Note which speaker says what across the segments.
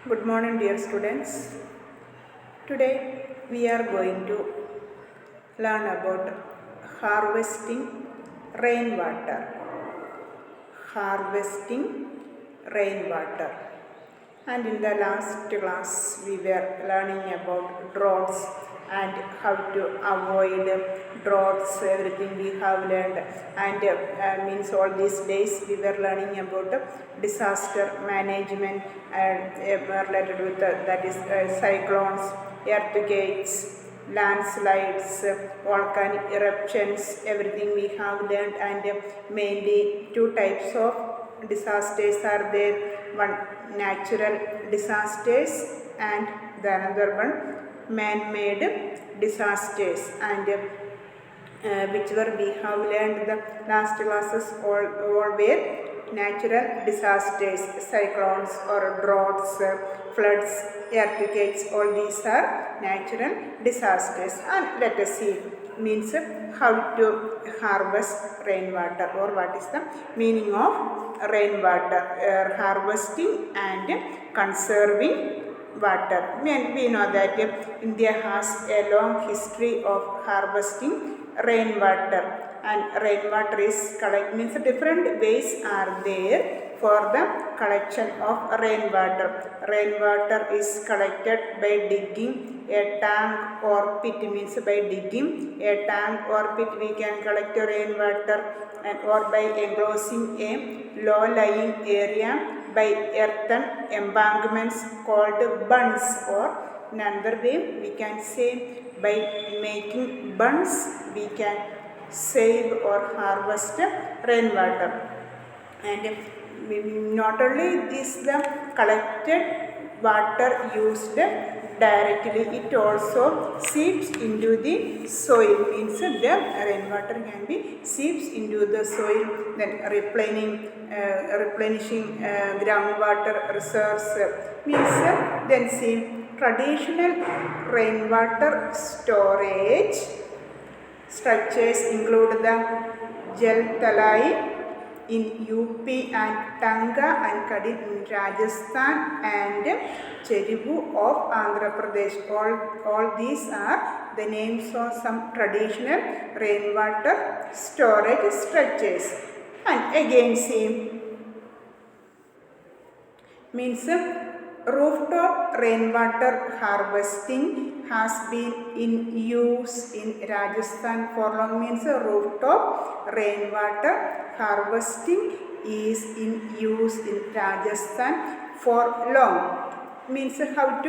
Speaker 1: Good morning, dear students. Today we are going to learn about harvesting rainwater. Harvesting rainwater. And in the last class, we were learning about droughts and how to avoid droughts, everything we have learned. And means all these days we were learning about disaster management related with that is cyclones, earthquakes, landslides, volcanic eruptions, everything we have learned. And mainly two types of disasters are there. One, natural disasters, and the another one, man-made disasters. And whichever we have learned the last classes, all were natural disasters, cyclones or droughts, floods, earthquakes. All these are natural disasters. And let us see means how to harvest rainwater, or what is the meaning of rainwater, harvesting and conserving water. We know that India has a long history of harvesting rainwater, and rainwater is means different ways are there for the collection of rainwater. Rainwater is collected by digging a tank or pit, means by digging a tank or pit we can collect rainwater, and or by enclosing a low-lying area by earthen embankments called bunds, or another way we can say by making bunds we can save or harvest rainwater. And not only is the collected water used directly, it also seeps into the soil, means the rainwater can be seeps into the soil, then replenishing groundwater reserves. Means then see traditional rainwater storage structures include the Jal Talai in UP and Tanga and Kadin in Rajasthan and Cheribu of Andhra Pradesh. All these are the names of some traditional rainwater storage structures. And again see means rooftop rainwater harvesting has been in use in Rajasthan for long. Means rooftop rainwater harvesting is in use in Rajasthan for long. Means how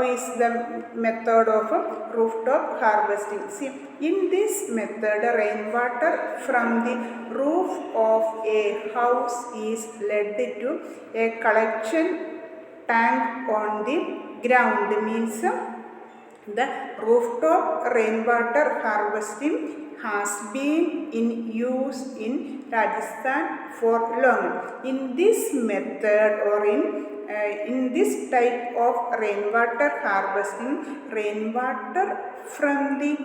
Speaker 1: is the method of rooftop harvesting. See, in this method rainwater from the roof of a house is led to a collection tank on the ground. Means the rooftop rainwater harvesting has been in use in Rajasthan for long. In this method, or in this type of rainwater harvesting, rainwater from the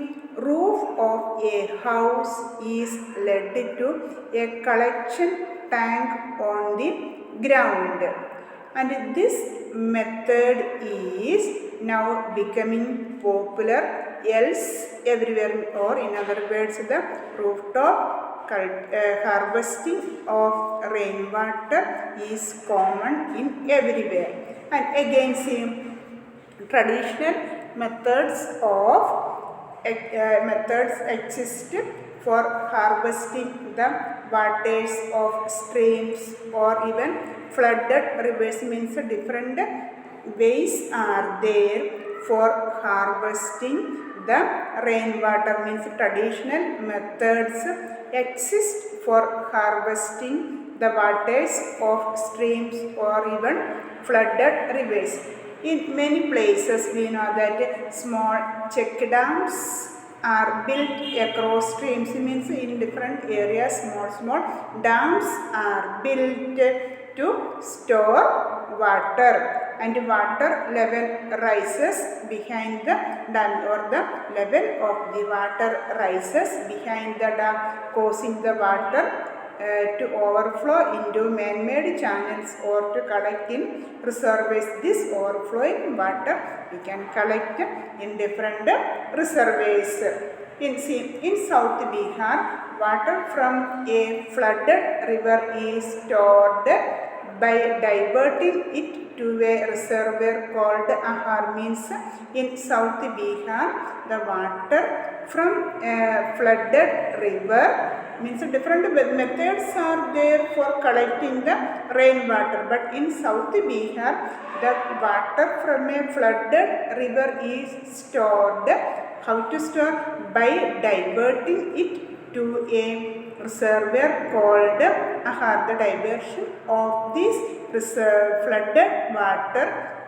Speaker 1: roof of a house is led to a collection tank on the ground. And this method is now becoming popular everywhere, or in other words, the rooftop harvesting of rainwater is common in everywhere. And again see traditional methods exist for harvesting the waters of streams or even flooded rivers. Means different ways are there for harvesting the rainwater. Means traditional methods exist for harvesting the waters of streams or even flooded rivers. In many places we know that small check dams are built across streams. Means in different areas small dams are built to store water, and water level rises behind the dam, or the level of the water rises behind the dam, causing the water to overflow into man-made channels or to collect in reservoirs. This overflowing water we can collect in different reservoirs. In South Bihar, water from a flooded river is stored by diverting it to a reservoir called Ahar. Means in South Bihar, the water from a flooded river, means different methods are there for collecting the rainwater, but in South Bihar, the water from a flooded river is stored. How to store? By diverting it to a reservoir called Ahar. The diversion of this flooded water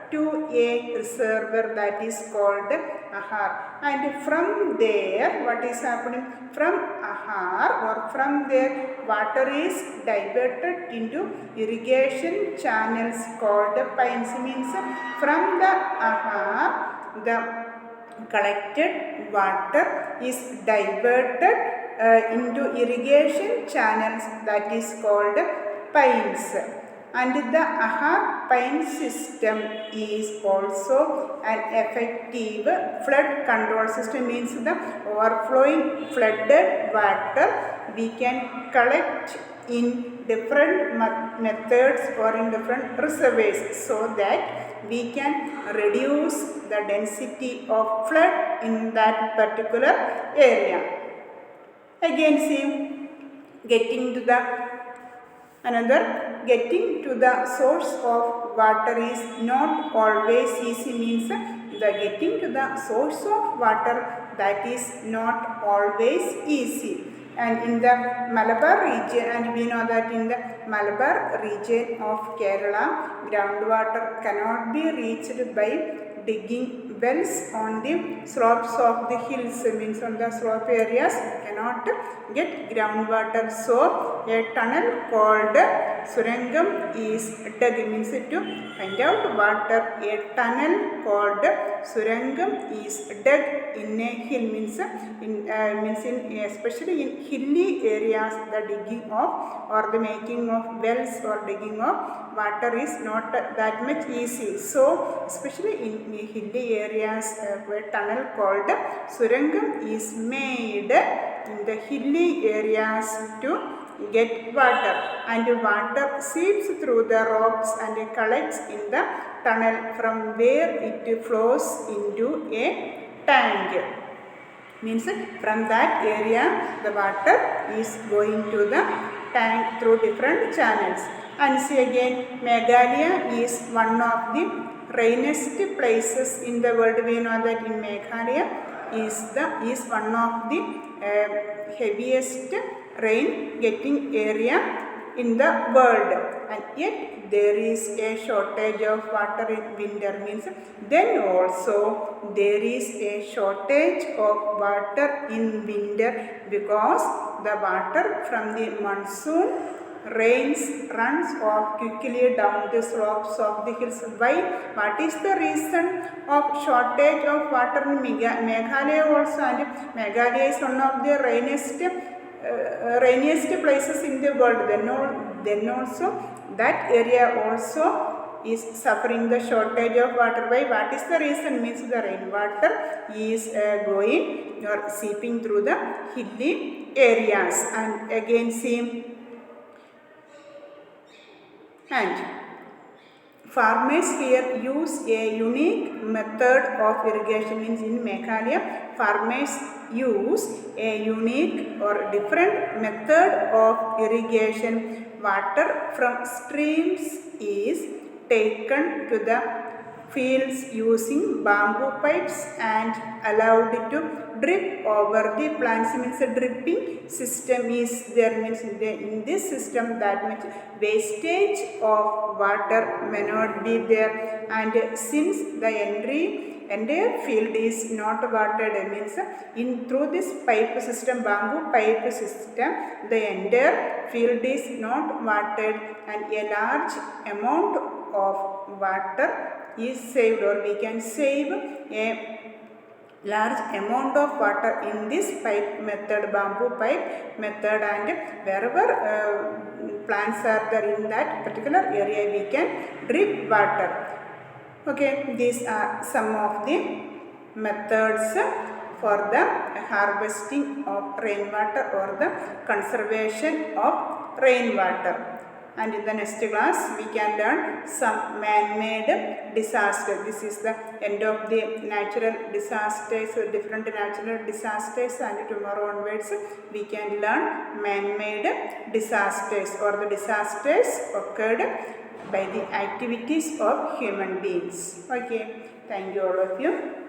Speaker 1: to a reservoir that is called Ahar. And from there, what is happening? From Ahar or from there, water is diverted into irrigation channels called pines. Means from the Ahar, the collected water is diverted into irrigation channels that is called pines. And the Ahar pine system is also an effective flood control system. Means the overflowing flooded water we can collect in different methods or in different reservoirs, so that we can reduce the density of flood in that particular area. Again, see, getting to the source of water is not always easy. Means the getting to the source of water, that is not always easy. And in the Malabar region, and we know that in the Malabar region of Kerala, groundwater cannot be reached by digging wells on the slopes of the hills. Means on the slope areas cannot get groundwater, so a tunnel called Surangam is dug. Means to find out water, a tunnel called Surangam is dug in a hill. Means especially in hilly areas, the digging of or the making of wells or digging of water is not that much easy. So especially in hilly areas, where tunnel called Surangam is made in the hilly areas to get water, and water seeps through the rocks and collects in the tunnel, from where it flows into a tank. Means from that area the water is going to the tank through different channels. And see again, Meghalaya is one of the rainiest places in the world. We know that in Meghalaya is one of the heaviest rain getting area in the world, and yet there is a shortage of water in winter. Means then also there is a shortage of water in winter, because the water from the monsoon rains runs off quickly down the slopes of the hills. Why? What is the reason of shortage of water in Meghalaya also? And Meghalaya is one of the rainiest places in the world. Then also that area also is suffering the shortage of water. Why? What is the reason? Means the rainwater is going or seeping through the hilly areas. And again, see, and farmers here use a unique method of irrigation. Means in Meghalaya, farmers use a unique or different method of irrigation. Water from streams is taken to the fields using bamboo pipes and allowed to drip over the plants. Means a dripping system is there. Means in this system that much wastage of water may not be there, and since the entire field is not watered, means through this pipe system, bamboo pipe system, the entire field is not watered, and a large amount of water is saved, or we can save a large amount of water in this pipe method, bamboo pipe method, and wherever plants are there in that particular area we can drip water. Okay, these are some of the methods for the harvesting of rainwater or the conservation of rainwater. And in the next class we can learn some man-made disaster. This is the end of the natural disasters, different natural disasters, and tomorrow onwards we can learn man-made disasters or the disasters occurred by the activities of human beings. Okay, thank you all of you.